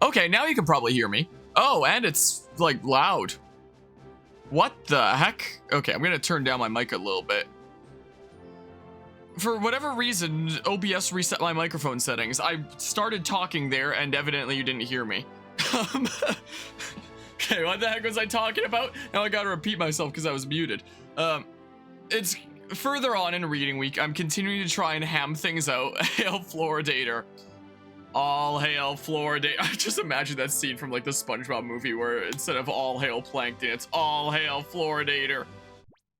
Okay, now you can probably hear me. Oh, and it's, like, loud. What the heck? Okay, I'm gonna turn down my mic a little bit. For whatever reason, OBS reset my microphone settings. I started talking there, and evidently you didn't hear me. Okay, what the heck was I talking about? Now I gotta repeat myself because I was muted. It's further on in reading week. I'm continuing to try and ham things out. Hail Floridator. All hail Floridator. I just imagine that scene from like the SpongeBob movie where instead of all hail Plankton, it's all hail Floridator.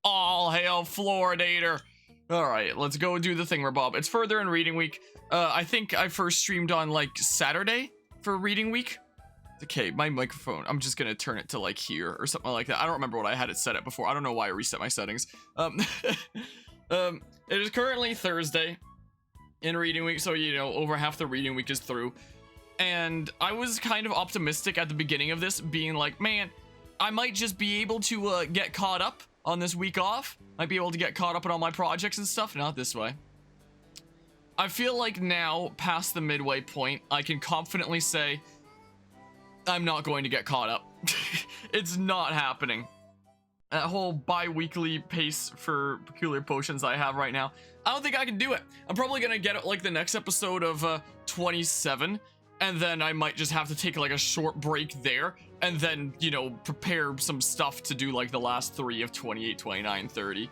All hail Floridator. All right, let's go do the thingamabob. It's further in reading week. I think I first streamed on like Saturday for reading week. Okay, my microphone, I'm just gonna turn it to like here or something like that. I don't remember what I had it set at before. I don't know why I reset my settings. It is currently Thursday in reading week, so you know, over half the reading week is through. And I was kind of optimistic at the beginning of this, being like, man, I might just be able to get caught up on this week off. Might be able to get caught up on all my projects and stuff. Not this way. I feel like now, past the midway point, I can confidently say I'm not going to get caught up. It's not happening. That whole bi-weekly pace for peculiar potions I have right now, I don't think I can do it. I'm probably gonna get it like the next episode of 27, and then I might just have to take like a short break there, and then, you know, prepare some stuff to do like the last 3 of 28, 29, 30.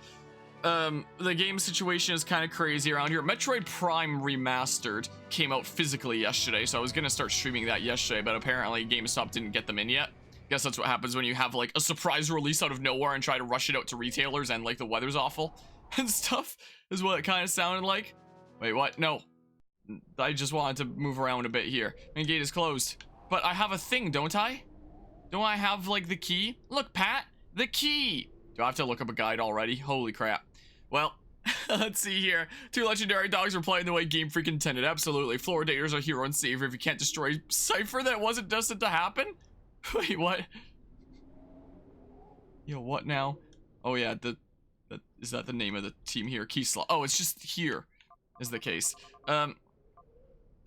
The game situation is kind of crazy around here. Metroid Prime Remastered came out physically yesterday, so I was gonna start streaming that yesterday, but apparently GameStop didn't get them in yet. Guess that's what happens when you have like a surprise release out of nowhere and try to rush it out to retailers and like the weather's awful and stuff, is what it kind of sounded like. Wait, what? No. I just wanted to move around a bit here. Main gate is closed. But I have a thing, don't I? Don't I have like the key? Look, Pat, the key! Do I have to look up a guide already? Holy crap. Well, let's see here. 2 legendary dogs are playing the way Game Freak intended. Absolutely. Floridators are hero and savior if you can't destroy Cypher that wasn't destined to happen? Wait, what? Yo, what now? Oh yeah, is that the name of the team here? Key slot. Oh, it's just here is the case. I've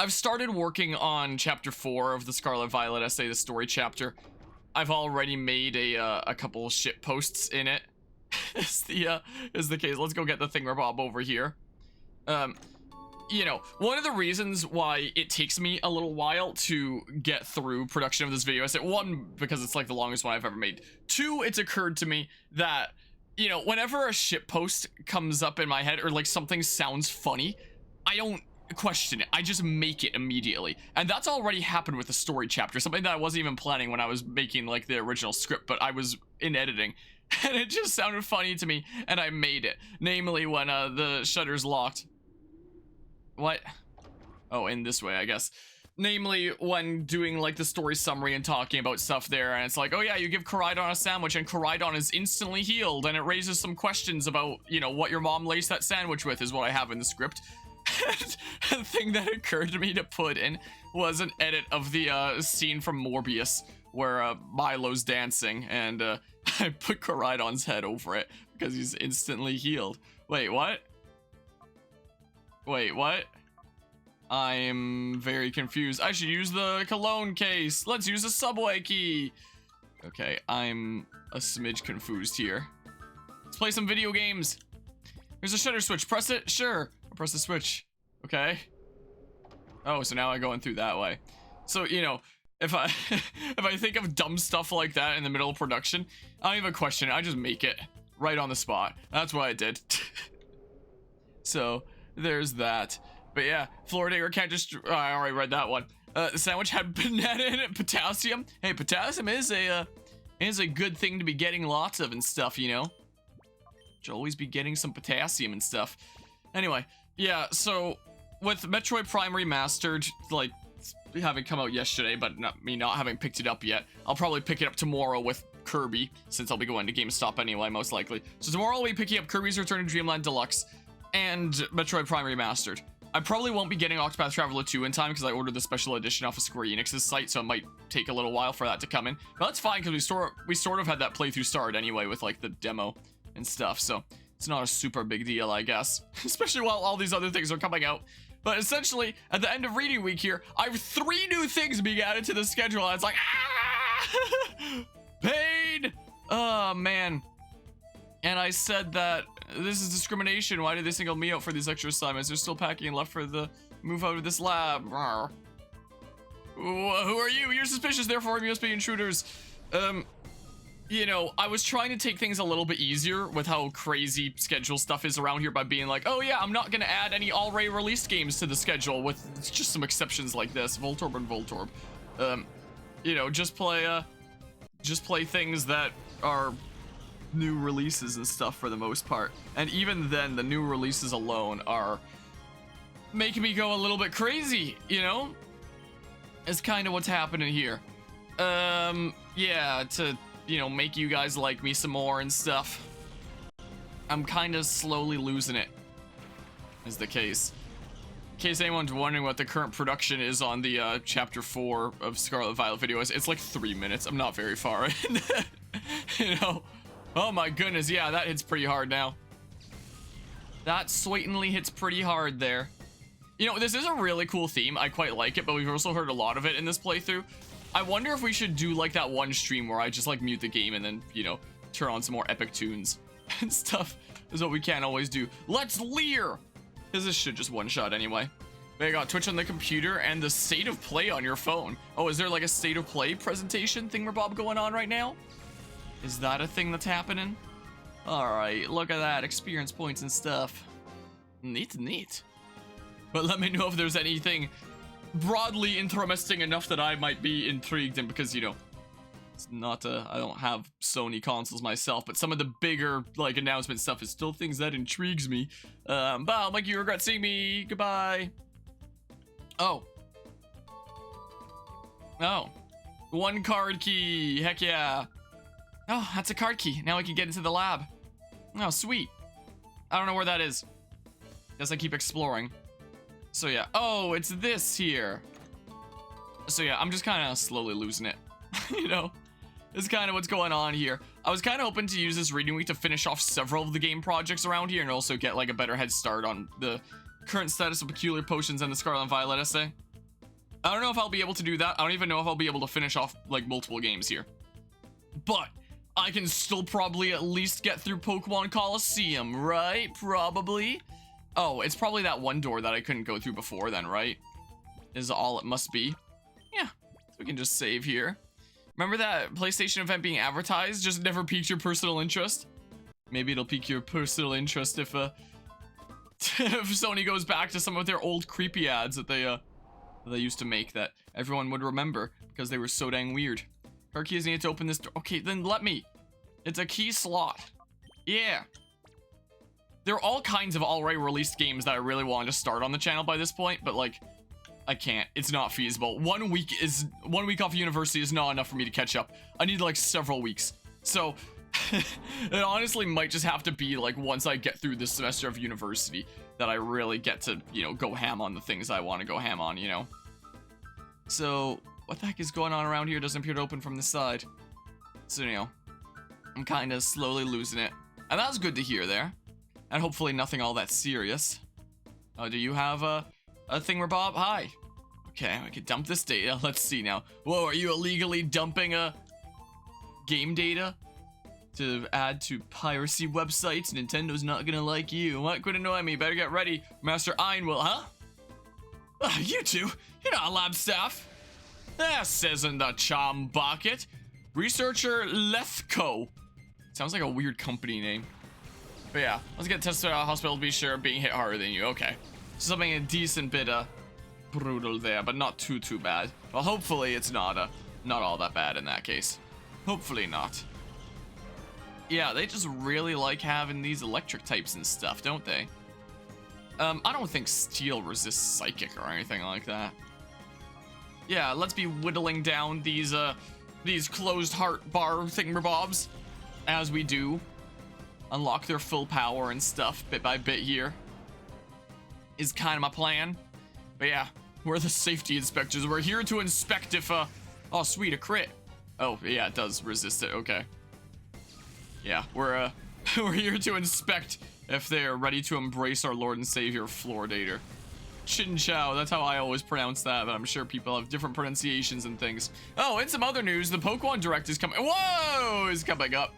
started working on chapter 4 of the Scarlet Violet essay, the story chapter. I've already made a couple shit posts in it. is the case. Let's go get the thingamabob over here. You know, one of the reasons why it takes me a little while to get through production of this video, I said, 1, because it's like the longest one I've ever made. 2, it's occurred to me that, you know, whenever a shit post comes up in my head or like something sounds funny, I don't question it. I just make it immediately. And that's already happened with the story chapter, something that I wasn't even planning when I was making like the original script, but I was in editing. And it just sounded funny to me, and I made it. Namely, when the shutter's locked. What? Oh, in this way, I guess. Namely, when doing like the story summary and talking about stuff there, and it's like, oh yeah, you give Koraidon a sandwich, and Koraidon is instantly healed, and it raises some questions about, you know, what your mom laced that sandwich with, is what I have in the script. And the thing that occurred to me to put in was an edit of the scene from Morbius, where Milo's dancing, and I put Koraidon's head over it, because he's instantly healed. Wait, what? Wait, what? I'm very confused. I should use the cologne case. Let's use a subway key. Okay, I'm a smidge confused here. Let's play some video games. There's a shutter switch. Press it? Sure. I'll press the switch. Okay. Oh, so now I'm going through that way. So, you know, if I if I think of dumb stuff like that in the middle of production, I don't even question it. I just make it right on the spot. That's what I did. So there's that. But yeah, Floridator can't just. Oh, I already read that one. The sandwich had banana in it, potassium. Hey, potassium is a good thing to be getting lots of and stuff, you know. Should always be getting some potassium and stuff. Anyway, yeah. So with Metroid Prime Remastered, like having come out yesterday, but not having picked it up yet, I'll probably pick it up tomorrow with Kirby, since I'll be going to GameStop anyway, most likely. So tomorrow I'll be picking up Kirby's Return to Dreamland Deluxe and Metroid Prime Remastered. I probably won't be getting Octopath Traveler 2 in time because I ordered the special edition off of Square Enix's site, so it might take a little while for that to come in. But that's fine because we sort of had that playthrough started anyway with like the demo and stuff, so it's not a super big deal, I guess. Especially while all these other things are coming out. But essentially, at the end of reading week here, I have 3 new things being added to the schedule. And it's like, ah! Pain! Oh, man. And I said that this is discrimination. Why did they single me out for these extra assignments? They're still packing left for the move out of this lab. Rawr. Who are you? You're suspicious, therefore you must be intruders. You know, I was trying to take things a little bit easier with how crazy schedule stuff is around here by being like, oh yeah, I'm not gonna add any already released games to the schedule with just some exceptions like this, Voltorb and Voltorb. You know, just play things that are new releases and stuff for the most part. And even then, the new releases alone are making me go a little bit crazy, you know? It's kind of what's happening here. Yeah, to, you know, make you guys like me some more and stuff. I'm kind of slowly losing it, is the case. In case anyone's wondering what the current production is on the chapter 4 of Scarlet Violet videos, it's like 3 minutes. I'm not very far in. You know? Oh my goodness, yeah, that hits pretty hard now. That sweetenly hits pretty hard there. You know, this is a really cool theme. I quite like it, but we've also heard a lot of it in this playthrough. I wonder if we should do like that one stream where I just like mute the game and then, you know, turn on some more epic tunes and stuff. Is what we can't always do. Let's leer! Because this should just one shot anyway. But you got Twitch on the computer and the state of play on your phone. Oh, is there like a state of play presentation thingamabob going on right now? Is that a thing that's happening? Alright, look at that. Experience points and stuff. Neat, neat. But let me know if there's anything broadly interesting enough that I might be intrigued in, because, you know, it's not, I don't have Sony consoles myself, but some of the bigger, like, announcement stuff is still things that intrigues me. But I'll make you regret seeing me. Goodbye. Oh. Oh. 1 card key. Heck yeah. Oh, that's a card key. Now I can get into the lab. Oh, sweet. I don't know where that is. Guess I keep exploring. So yeah. Oh, it's this here. So yeah, I'm just kind of slowly losing it. You know? It's kind of what's going on here. I was kind of hoping to use this reading week to finish off several of the game projects around here and also get like a better head start on the current status of Peculiar Potions and the Scarlet and Violet essay. I don't know if I'll be able to do that. I don't even know if I'll be able to finish off like multiple games here. But I can still probably at least get through Pokémon Colosseum, right? Probably. Oh, it's probably that one door that I couldn't go through before then, right? Is all it must be. Yeah, so we can just save here. Remember that PlayStation event being advertised? Just never piqued your personal interest? Maybe it'll pique your personal interest if if Sony goes back to some of their old creepy ads that they used to make that everyone would remember because they were so dang weird. Our keys need to open this door. Okay, then let me. It's a key slot. Yeah. There are all kinds of already released games that I really wanted to start on the channel by this point, but like, I can't. It's not feasible. 1 week off university is not enough for me to catch up. I need like several weeks. So it honestly might just have to be like once I get through this semester of university that I really get to, you know, go ham on the things I want to go ham on, you know. So what the heck is going on around here? Doesn't appear to open from the side. So, you know, I'm kind of slowly losing it. And that's good to hear there. And hopefully nothing all that serious. Do you have a thingamabob? Hi. Okay, I can dump this data. Let's see now. Whoa, are you illegally dumping game data to add to piracy websites? Nintendo's not gonna like you. What could annoy me? Better get ready. Master Ein will, huh? You two, you're not lab staff. This isn't the Chom Bucket. Researcher Lethco. Sounds like a weird company name. But yeah, let's get tested at a hospital to be sure being hit harder than you. Okay. Something a decent bit brutal there, but not too bad. Well, hopefully it's not all that bad in that case. Hopefully not. Yeah, they just really like having these electric types and stuff, don't they? I don't think steel resists psychic or anything like that. Yeah, let's be whittling down these closed heart bar thingamabobs as we do. Unlock their full power and stuff bit by bit here. Is kind of my plan. But yeah, we're the safety inspectors. We're here to inspect if, oh sweet, a crit. Oh, yeah, it does resist it, okay. Yeah, we're here to inspect if they're ready to embrace our Lord and Savior, Floridator. Chin Chow, that's how I always pronounce that, but I'm sure people have different pronunciations and things. Oh, and some other news, the Pokemon Direct is coming. Whoa, is coming up.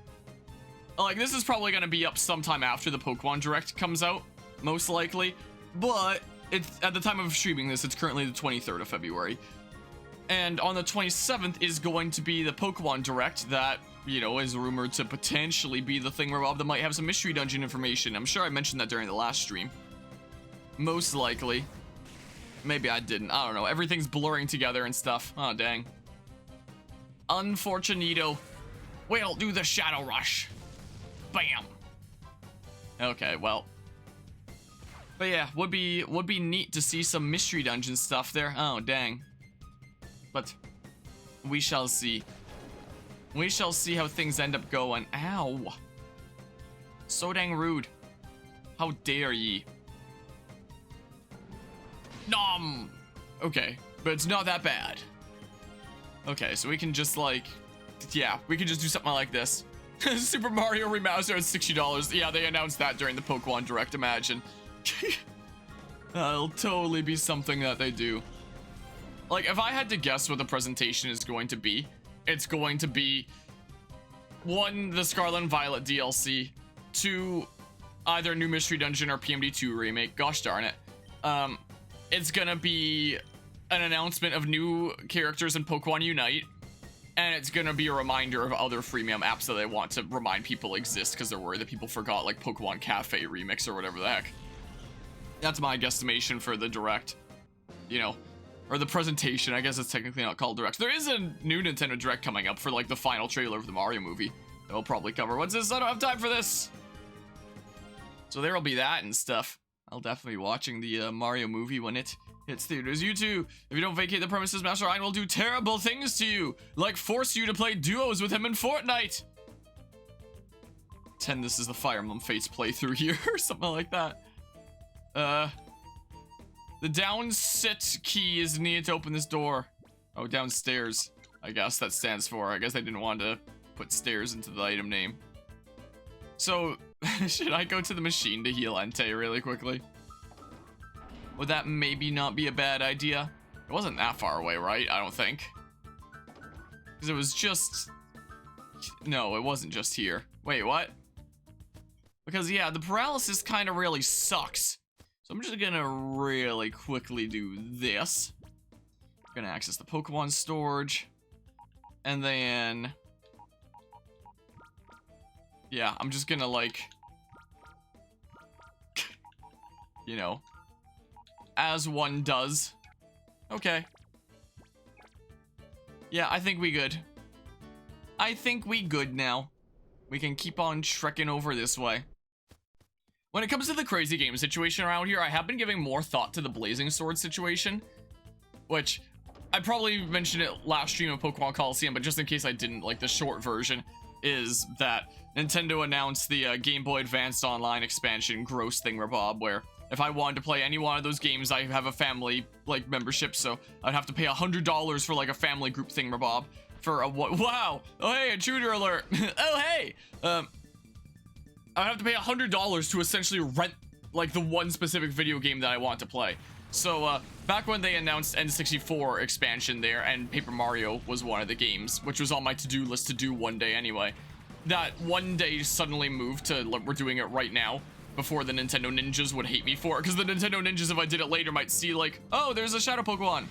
Like, this is probably gonna be up sometime after the Pokemon Direct comes out, most likely. But it's at the time of streaming this, it's currently the 23rd of February. And on the 27th is going to be the Pokemon Direct that, you know, is rumored to potentially be the thing where Rob that might have some mystery dungeon information. I'm sure I mentioned that during the last stream. Most likely. Maybe I didn't. I don't know. Everything's blurring together and stuff. Oh, dang. Unfortunito. We'll do the Shadow Rush. Bam. Okay, well. But yeah, would be neat to see some mystery dungeon stuff there. Oh, dang. But we shall see. We shall see how things end up going. Ow. So dang rude. How dare ye. Nom. Okay, but it's not that bad. Okay, so we can just like, yeah, we can just do something like this. Super Mario Remastered at $60. Yeah, they announced that during the Pokemon Direct, imagine. That'll totally be something that they do. Like, if I had to guess what the presentation is going to be, it's going to be 1, the Scarlet and Violet DLC, 2, either New Mystery Dungeon or PMD2 remake. Gosh darn it. It's gonna be an announcement of new characters in Pokemon Unite, and it's gonna be a reminder of other freemium apps that they want to remind people exist because they're worried that people forgot, like Pokemon Cafe Remix or whatever the heck. That's my guesstimation for the Direct, you know, or the presentation. I guess it's technically not called Direct. There is a new Nintendo Direct coming up for like the final trailer of the Mario movie that we'll probably cover. What's this? I don't have time for this. So there'll be that and stuff. I'll definitely be watching the Mario movie when it hits theaters. You too, if you don't vacate the premises, Master Ryan will do terrible things to you, like force you to play duos with him in Fortnite. Pretend this is the Fire Emblem Fates playthrough here, or something like that. The down sit key is needed to open this door. Oh, downstairs. I guess that stands for. I guess they didn't want to put stairs into the item name. So, should I go to the machine to heal Entei really quickly? Would that maybe not be a bad idea? It wasn't that far away, right? I don't think. Because it was just... No, it wasn't just here. Wait, what? Because, yeah, the paralysis kind of really sucks. So I'm just gonna really quickly do this. I'm gonna access the Pokemon storage. And then... Yeah, I'm just gonna, like... you know... as one does. Okay. Yeah, I think we good. I think we good now. We can keep on trekking over this way. When it comes to the crazy game situation around here, I have been giving more thought to the Blazing Sword situation, which I probably mentioned it last stream of Pokémon Colosseum, but just in case I didn't, like, the short version is that Nintendo announced the Game Boy Advanced Online expansion Gross Thingamabob, where if I wanted to play any one of those games, I have a family, like, membership, so I'd have to pay $100 for, like, a family group thingamabob for a what? Wow! Oh, hey, intruder alert! Oh, hey! I'd have to pay $100 to essentially rent, like, the one specific video game that I want to play. So, back when they announced N64 expansion there, and Paper Mario was one of the games, which was on my to-do list to do one day anyway, that one day suddenly moved to, like, we're doing it right now, before the Nintendo Ninjas would hate me for it, because the Nintendo Ninjas, if I did it later, might see, like, oh, there's a Shadow Pokemon.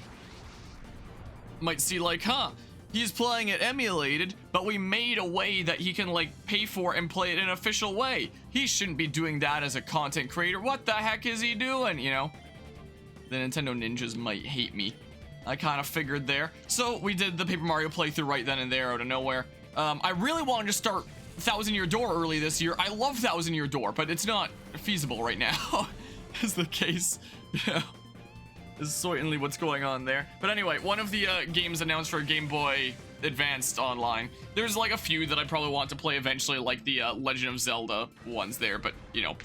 Might see, like, huh, he's playing it emulated, but we made a way that he can, like, pay for and play it in an official way. He shouldn't be doing that as a content creator. What the heck is he doing, you know? The Nintendo Ninjas might hate me. I kind of figured there. So we did the Paper Mario playthrough right then and there out of nowhere. I really wanted to start Thousand Year Door early this year. I love Thousand Year Door, but it's not feasible right now. Is the case. Yeah. This is certainly what's going on there. But anyway, one of the games announced for Game Boy Advanced Online. There's like a few that I probably want to play eventually, like the Legend of Zelda ones there, but you know,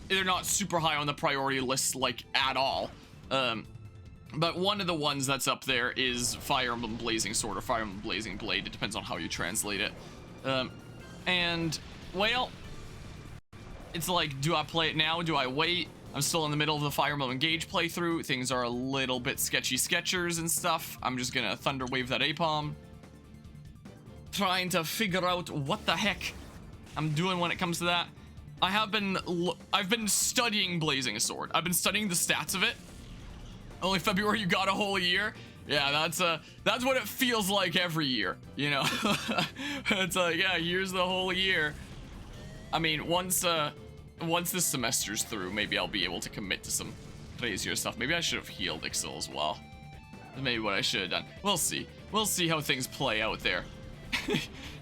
they're not super high on the priority list, like, at all. But one of the ones that's up there is Fire Emblem Blazing Sword or Fire Emblem Blazing Blade. It depends on how you translate it. And, well, it's like, do I play it now? Do I wait? I'm still in the middle of the Fire Emblem Engage playthrough. Things are a little bit sketchy sketchers and stuff. I'm just gonna Thunder Wave that Apom. Trying to figure out what the heck I'm doing when it comes to that. I've been studying Blazing Sword. I've been studying the stats of it. Only February you got a whole year. Yeah, that's what it feels like every year, you know. It's like, yeah, here's the whole year. I mean, once this semester's through, maybe I'll be able to commit to some crazier stuff. Maybe I should have healed Ixil as well. That's maybe what I should have done. We'll see. We'll see how things play out there.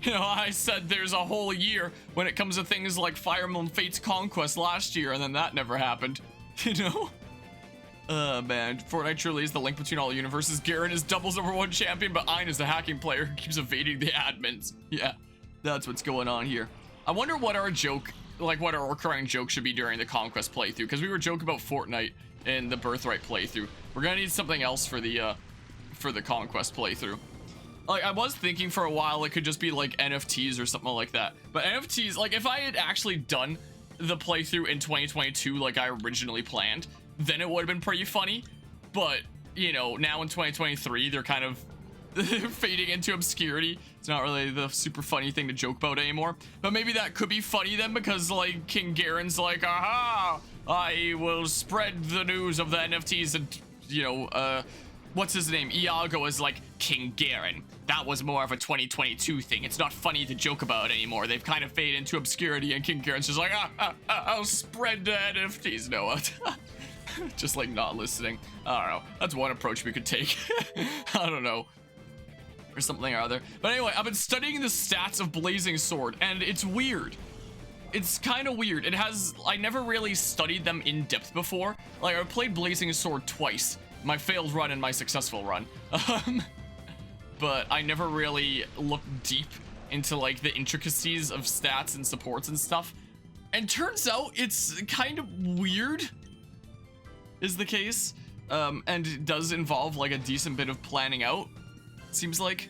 You know, I said there's a whole year when it comes to things like Fire Emblem Fates Conquest last year, and then that never happened. You know? Man, Fortnite truly is the link between all universes. Garen is doubles #1 champion, but Ein is the hacking player who keeps evading the admins. Yeah, that's what's going on here. I wonder what our joke, like what our recurring joke should be during the Conquest playthrough, because we were joking about Fortnite in the Birthright playthrough. We're gonna need something else for the Conquest playthrough. Like, I was thinking for a while it could just be like NFTs or something like that. But NFTs, like if I had actually done the playthrough in 2022 like I originally planned, then it would have been pretty funny. But, you know, now in 2023, they're kind of fading into obscurity. It's not really the super funny thing to joke about anymore. But maybe that could be funny then, because like King Garen's like, aha, I will spread the news of the NFTs, and, you know, what's his name? Iago is like, King Garen, that was more of a 2022 thing. It's not funny to joke about anymore. They've kind of faded into obscurity, and King Garen's just like, I'll spread the NFTs, Noah. Just like not listening. I don't know. That's one approach we could take. I don't know. Or something or other. But anyway, I've been studying the stats of Blazing Sword, and it's weird. It's kind of weird. I never really studied them in depth before. Like, I played Blazing Sword twice. My failed run and my successful run. But I never really looked deep into like the intricacies of stats and supports and stuff. And turns out it's kind of weird is the case. And it does involve like a decent bit of planning out. Seems like.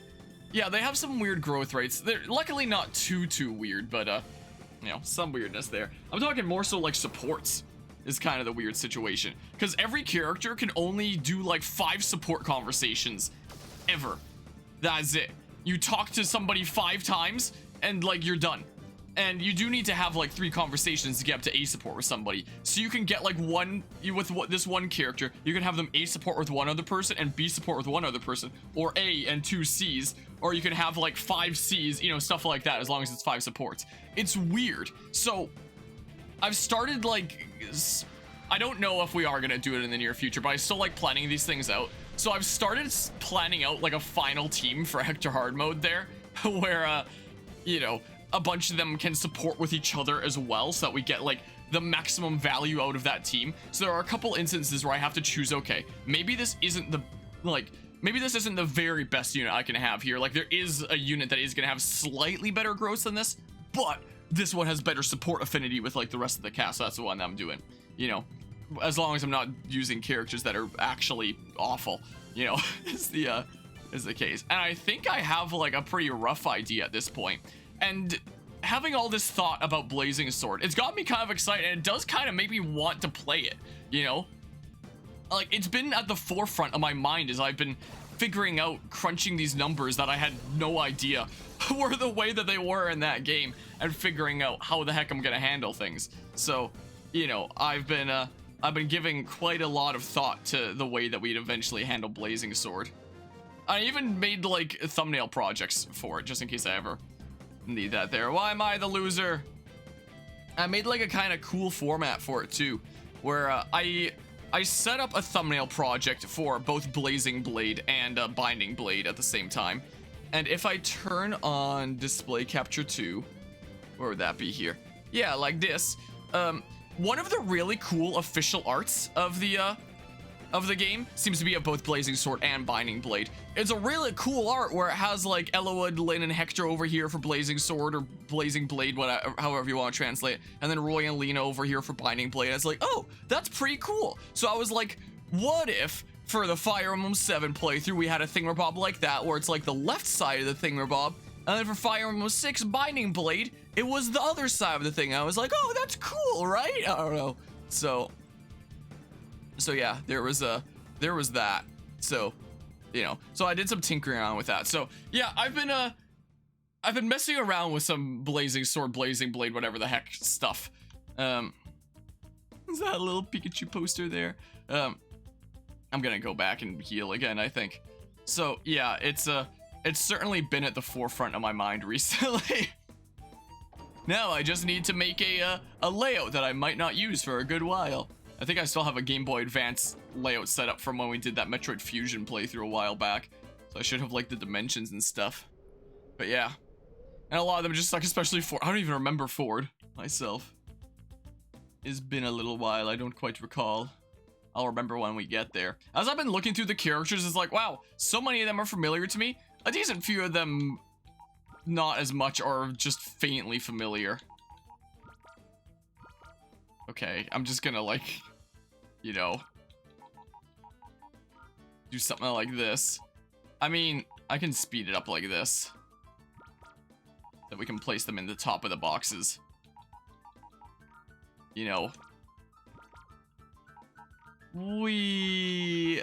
Yeah, they have some weird growth rates. They're luckily not too weird, but you know, some weirdness there. I'm talking more so like supports is kind of the weird situation, because every character can only do like 5 support conversations ever. That's it. You talk to somebody 5 times and like you're done. And you do need to have like 3 conversations to get up to A support with somebody. So you can get like this one character, you can have them A support with one other person and B support with one other person, or A and 2 Cs, or you can have like 5 Cs, you know, stuff like that, as long as it's 5 supports. It's weird. So I've started like, I don't know if we are gonna do it in the near future, but I still like planning these things out. So I've started planning out like a final team for Hector Hard mode there, where, you know, a bunch of them can support with each other as well, so that we get like the maximum value out of that team. So there are a couple instances where I have to choose, okay, maybe this isn't the, like, maybe this isn't the very best unit I can have here. Like, there is a unit that is gonna have slightly better growth than this, but this one has better support affinity with like the rest of the cast, so that's the one that I'm doing, you know, as long as I'm not using characters that are actually awful, you know, is the case. And I think I have like a pretty rough idea at this point. And having all this thought about Blazing Sword, it's got me kind of excited, and it does kind of make me want to play it, you know? Like, it's been at the forefront of my mind as I've been figuring out, crunching these numbers that I had no idea were the way that they were in that game, and figuring out how the heck I'm gonna handle things. So, you know, I've been giving quite a lot of thought to the way that we'd eventually handle Blazing Sword. I even made like thumbnail projects for it, just in case I ever need that there. Why am I the loser? I made like a kind of cool format for it too, where I set up a thumbnail project for both Blazing Blade and Binding Blade at the same time. And if I turn on display capture 2, where would that be here? Yeah, like this. One of the really cool official arts of the game seems to be of both Blazing Sword and Binding Blade. It's a really cool art where it has like Elowood, Lyn, and Hector over here for Blazing Sword, or Blazing Blade, whatever, however you want to translate it, and then Roy and Lena over here for Binding Blade. It's like, oh, that's pretty cool. So I was like, what if for the Fire Emblem 7 playthrough we had a thingamabob like that, where it's like the left side of the thingamabob, and then for Fire Emblem 6 Binding Blade, it was the other side of the thing. I was like, oh, that's cool, right? I don't know. So So yeah, there was that. So, you know, so I did some tinkering around with that. So yeah, I've been messing around with some blazing sword, blazing blade, whatever the heck stuff. Is that a little Pikachu poster there? I'm gonna go back and heal again, I think. So yeah, it's certainly been at the forefront of my mind recently. Now I just need to make a layout that I might not use for a good while. I think I still have a Game Boy Advance layout set up from when we did that Metroid Fusion playthrough a while back. So I should have like the dimensions and stuff. But yeah. And a lot of them just suck, especially Ford. I don't even remember Ford myself. It's been a little while, I don't quite recall. I'll remember when we get there. As I've been looking through the characters, it's like, wow, so many of them are familiar to me. A decent few of them not as much, or just faintly familiar. Okay, I'm just gonna like, you know, do something like this. I mean, I can speed it up like this. That we can place them in the top of the boxes. You know.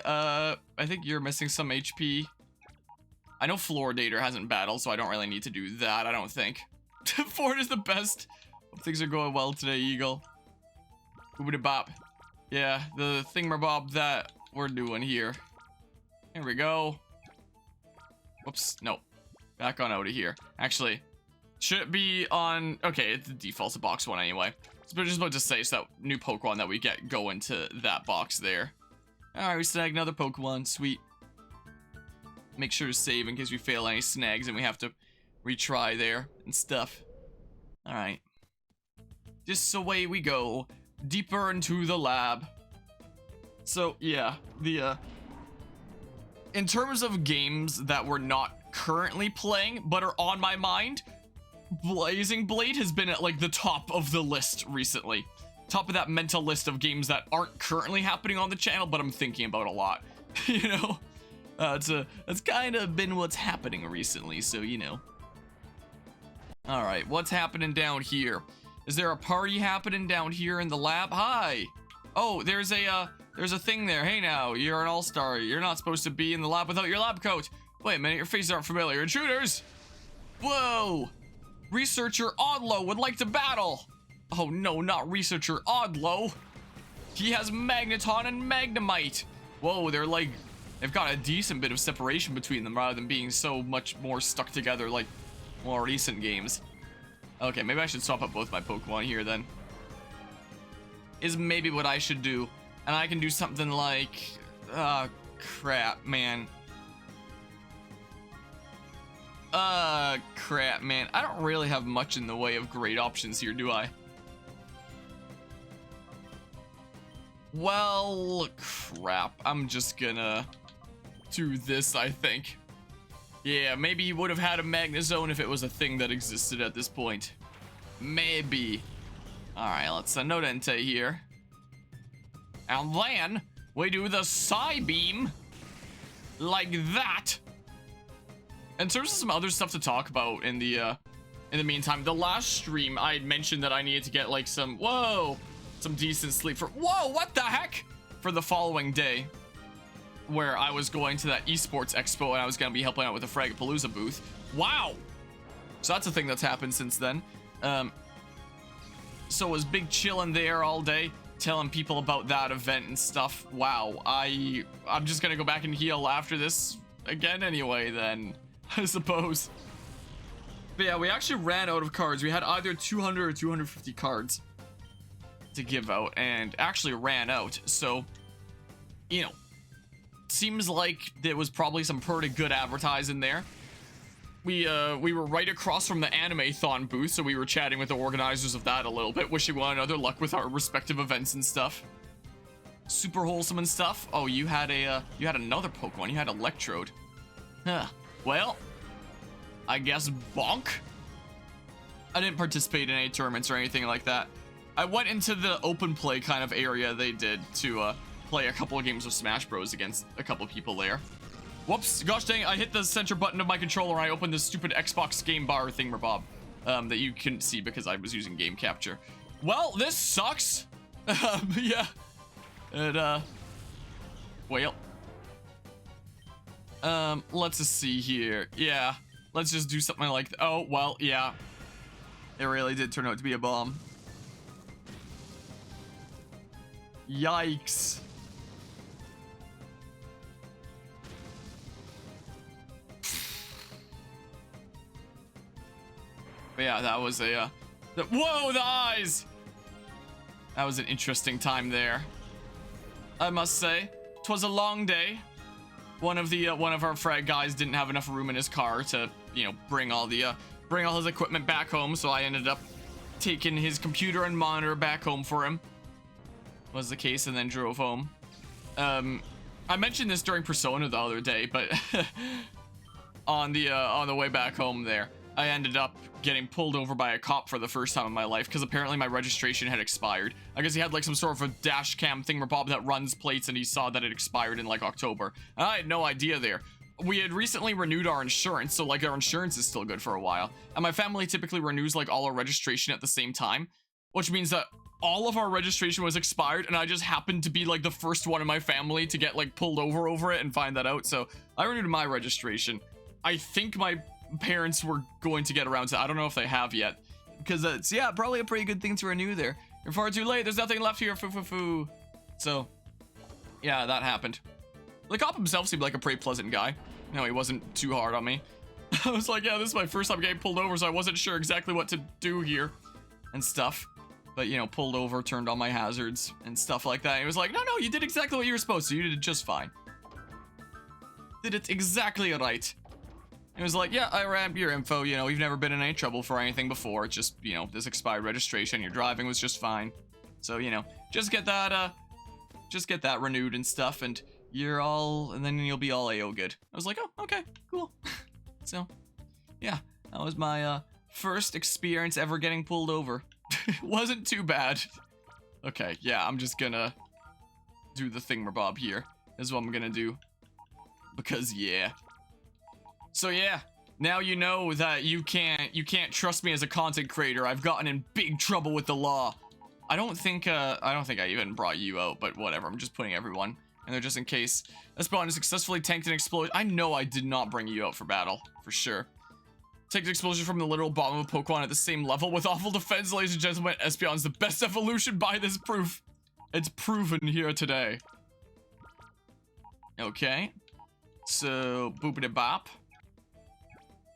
I think you're missing some HP. I know Floridator hasn't battled, so I don't really need to do that, I don't think. Ford is the best. Hope things are going well today, Eagle. Boobity bop. Yeah, the thingamabob that we're doing here. Here we go. Whoops, no. Back on out of here. Actually, should it be on... Okay, it defaults a box one anyway. So we're just about to say, so that new Pokemon that we get go into that box there. Alright, we snagged another Pokemon. Sweet. Make sure to save in case we fail any snags and we have to retry there and stuff. Alright. Just away we go. Deeper into the lab. So, yeah. In terms of games that we're not currently playing, but are on my mind, Blazing Blade has been at, like, the top of the list recently. Top of that mental list of games that aren't currently happening on the channel, but I'm thinking about a lot. You know? That's kind of been what's happening recently, so, you know. Alright, what's happening down here? Is there a party happening down here in the lab? Hi! Oh, there's a thing there. Hey now, you're an all-star. You're not supposed to be in the lab without your lab coat. Wait a minute, your faces aren't familiar. Intruders! Whoa! Researcher Odlo would like to battle! Oh no, not Researcher Odlo! He has Magneton and Magnemite! Whoa, they've got a decent bit of separation between them rather than being so much more stuck together like more recent games. Okay, maybe I should swap up both my Pokemon here then. Is maybe what I should do. And I can do something like... crap, man. Crap, man. I don't really have much in the way of great options here, do I? Well, crap. I'm just gonna do this, I think. Yeah, maybe he would have had a Magnezone if it was a thing that existed at this point. Maybe. Alright, let's send out Entei here. And then, we do the Psybeam. Like that. In terms of some other stuff to talk about in the meantime, the last stream, I had mentioned that I needed to get, like, some decent sleep for... Whoa, what the heck? For the following day. Where I was going to that esports expo and I was going to be helping out with the Fragapalooza booth. Wow! So that's a thing that's happened since then. So it was big chilling there all day, telling people about that event and stuff. Wow, I'm just going to go back and heal after this again anyway then, I suppose. But yeah, we actually ran out of cards. We had either 200 or 250 cards to give out and actually ran out. So, you know, seems like there was probably some pretty good advertising there. We were right across from the Anime-thon booth, so we were chatting with the organizers of that a little bit, wishing one another luck with our respective events and stuff. Super wholesome and stuff. Oh, you had another Pokemon. You had Electrode. Huh. Well, I guess bonk. I didn't participate in any tournaments or anything like that. I went into the open play kind of area they did to play a couple of games of Smash Bros against a couple of people there. Whoops, gosh dang, I hit the center button of my controller and I opened this stupid Xbox game bar thingamabob that you couldn't see because I was using game capture. Well, this sucks. Yeah, Well. Let's just see here. Yeah, let's just do something like, oh, well, yeah. It really did turn out to be a bomb. Yikes. But yeah, that was a, whoa, the eyes! That was an interesting time there. I must say, 'twas a long day. One of our frag guys didn't have enough room in his car to, you know, bring all his equipment back home, so I ended up taking his computer and monitor back home for him. Was the case, and then drove home. I mentioned this during Persona the other day, but on the way back home there, I ended up getting pulled over by a cop for the first time in my life because apparently my registration had expired. I guess he had like some sort of a dash cam thingamabob that runs plates, and he saw that it expired in like October. And I had no idea there. We had recently renewed our insurance, so like our insurance is still good for a while. And my family typically renews like all our registration at the same time, which means that all of our registration was expired, and I just happened to be like the first one in my family to get like pulled over it and find that out. So I renewed my registration. I think my parents were going to get around to, I don't know if they have yet, because it's, yeah, probably a pretty good thing to renew there. You're far too late, there's nothing left here, foo. So yeah, that happened. The cop himself seemed like a pretty pleasant guy. You know, he wasn't too hard on me. I was like, yeah, this is my first time getting pulled over, so I wasn't sure exactly what to do here and stuff. But, you know, pulled over, turned on my hazards and stuff like that. And he was like, no, you did exactly what you were supposed to. You did it just fine. Did it exactly right. It was like, yeah, I ran your info, you know, you've never been in any trouble for anything before. It's just, you know, this expired registration, your driving was just fine. So, you know, just get that renewed and stuff, and and then you'll be all A-O good. I was like, oh, okay, cool. So, yeah, that was my, first experience ever getting pulled over. It wasn't too bad. Okay, yeah, I'm just gonna do the thingamabob here. This is what I'm gonna do. Because, yeah. So yeah, now you know that you can't trust me as a content creator. I've gotten in big trouble with the law. I don't think I even brought you out, but whatever. I'm just putting everyone in there just in case. Spawn successfully tanked an explosion. I know I did not bring you out for battle, for sure. Take an explosion from the literal bottom of a Pokemon at the same level with awful defense, ladies and gentlemen. Espeon's the best evolution by this proof. It's proven here today. Okay. So, boopity bop.